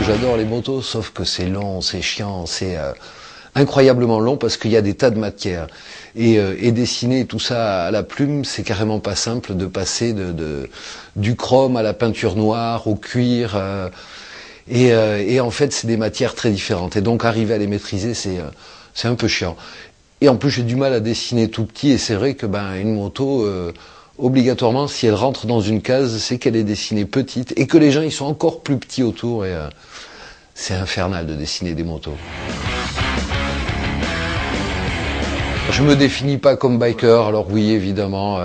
que j'adore les motos, sauf que c'est long, c'est chiant, c'est incroyablement long parce qu'il y a des tas de matières. Et dessiner tout ça à la plume, c'est carrément pas simple de passer du chrome à la peinture noire, au cuir. Et en fait, c'est des matières très différentes. Et donc, arriver à les maîtriser, c'est un peu chiant. Et en plus, j'ai du mal à dessiner tout petit. Et c'est vrai que une moto, obligatoirement, si elle rentre dans une case, c'est qu'elle est dessinée petite et que les gens ils sont encore plus petits autour. Et c'est infernal de dessiner des motos. Je me définis pas comme biker, alors oui, évidemment,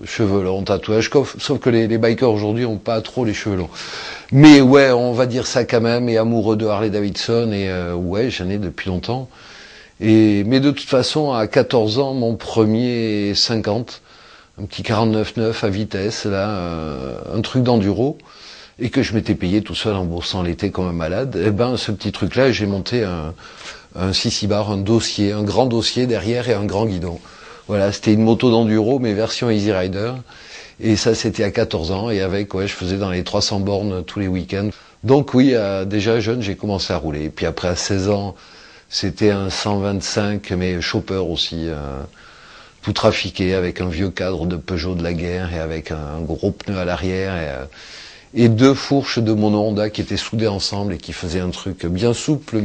cheveux longs, tatouages, sauf que les bikers aujourd'hui ont pas trop les cheveux longs. Mais ouais, on va dire ça quand même, et amoureux de Harley Davidson, et ouais, j'en ai depuis longtemps. Mais de toute façon, à 14 ans, mon premier 50, un petit 49.9 à vitesse, là, un truc d'enduro, et que je m'étais payé tout seul en bossant l'été comme un malade, ce petit truc-là, j'ai monté un 6 bar, un dossier, un grand dossier derrière et un grand guidon. Voilà, c'était une moto d'enduro, mais version Easy Rider. Et ça, c'était à 14 ans. Et avec, ouais, je faisais dans les 300 bornes tous les week-ends. Donc oui, déjà jeune, j'ai commencé à rouler. Et puis après, à 16 ans, c'était un 125, mais chopper aussi, tout trafiqué, avec un vieux cadre de Peugeot de la guerre et avec un gros pneu à l'arrière. Et deux fourches de mon Honda qui étaient soudées ensemble et qui faisaient un truc bien souple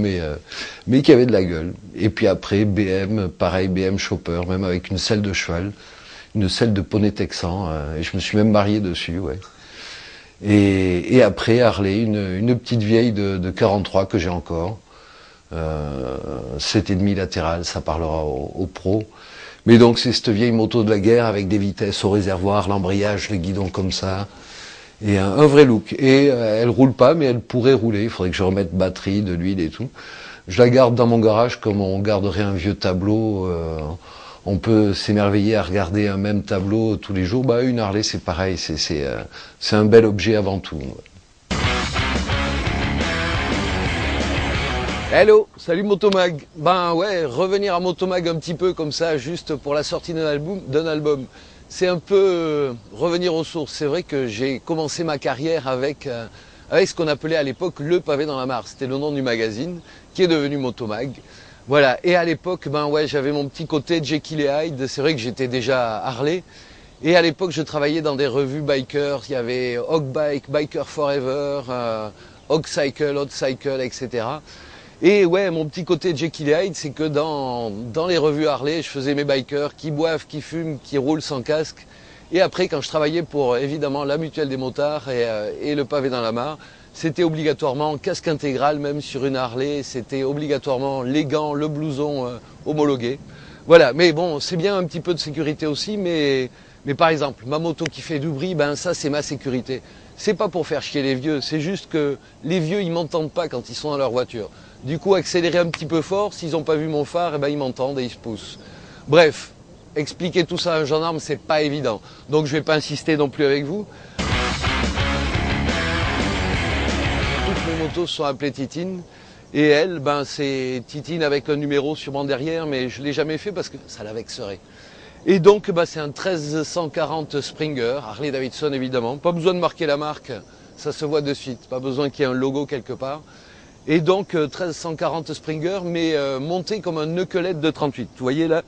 mais qui avait de la gueule. Et puis après BM, pareil BM Chopper, même avec une selle de cheval, une selle de poney texan, et je me suis même marié dessus, ouais. Et après Harley, une petite vieille de 43 que j'ai encore, 7,5 latéral, ça parlera aux pros. Mais donc c'est cette vieille moto de la guerre avec des vitesses au réservoir, l'embrayage, le guidon comme ça. Et un vrai look. Et elle roule pas, mais elle pourrait rouler. Il faudrait que je remette batterie, de l'huile et tout. Je la garde dans mon garage comme on garderait un vieux tableau. On peut s'émerveiller à regarder un même tableau tous les jours. Une Harley, c'est pareil. C'est un bel objet avant tout. Hello, salut Motomag. Ouais, revenir à Motomag un petit peu comme ça, juste pour la sortie d'un album. C'est un peu revenir aux sources. C'est vrai que j'ai commencé ma carrière avec ce qu'on appelait à l'époque le pavé dans la mare. C'était le nom du magazine qui est devenu Motomag. Voilà. Et à l'époque, ouais, j'avais mon petit côté Jekyll et Hyde. C'est vrai que j'étais déjà Harley. Et à l'époque, je travaillais dans des revues bikers. Il y avait Hog Bike, Biker Forever, Hog Cycle, Hot Cycle, etc. Et ouais, mon petit côté Jekyll et Hyde, c'est que dans les revues Harley, je faisais mes bikers qui boivent, qui fument, qui roulent sans casque. Et après, quand je travaillais pour, évidemment, la Mutuelle des motards et le pavé dans la mare, c'était obligatoirement casque intégral, même sur une Harley. C'était obligatoirement les gants, le blouson homologué. Voilà, mais bon, c'est bien un petit peu de sécurité aussi, mais par exemple, ma moto qui fait du bruit, ça c'est ma sécurité. C'est pas pour faire chier les vieux, c'est juste que les vieux, ils m'entendent pas quand ils sont dans leur voiture. Du coup, accélérer un petit peu fort, s'ils n'ont pas vu mon phare, ils m'entendent et ils se poussent. Bref, expliquer tout ça à un gendarme, c'est pas évident. Donc je vais pas insister non plus avec vous. Toutes mes motos sont appelées Titine. Et elle, c'est Titine avec un numéro sûrement derrière, mais je l'ai jamais fait parce que ça la vexerait. Et donc, c'est un 1340 Springer, Harley Davidson évidemment. Pas besoin de marquer la marque, ça se voit de suite. Pas besoin qu'il y ait un logo quelque part. Et donc 1340 Springer, mais monté comme un knucklehead de 38. Vous voyez là,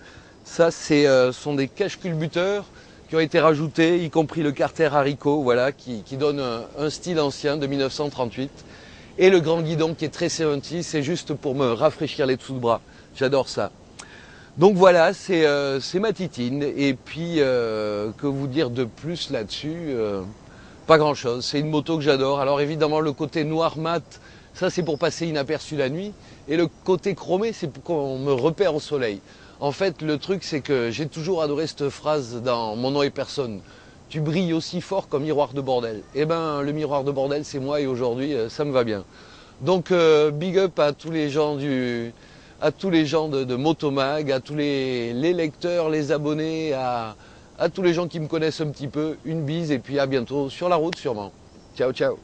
ça sont des cache-culbuteurs qui ont été rajoutés, y compris le carter haricot, voilà, qui donne un style ancien de 1938. Et le grand guidon qui est très 70, c'est juste pour me rafraîchir les dessous de bras. J'adore ça. Donc voilà, c'est ma Titine. Et puis, que vous dire de plus là-dessus pas grand-chose. C'est une moto que j'adore. Alors évidemment, le côté noir mat, ça c'est pour passer inaperçu la nuit. Et le côté chromé, c'est pour qu'on me repère au soleil. En fait, le truc, c'est que j'ai toujours adoré cette phrase dans Mon nom et personne. Tu brilles aussi fort comme miroir de bordel. Eh ben, le miroir de bordel, c'est moi et aujourd'hui, ça me va bien. Donc, big up à tous les gens de Motomag, à tous les lecteurs, les abonnés, à tous les gens qui me connaissent un petit peu. Une bise et puis à bientôt sur la route sûrement. Ciao, ciao.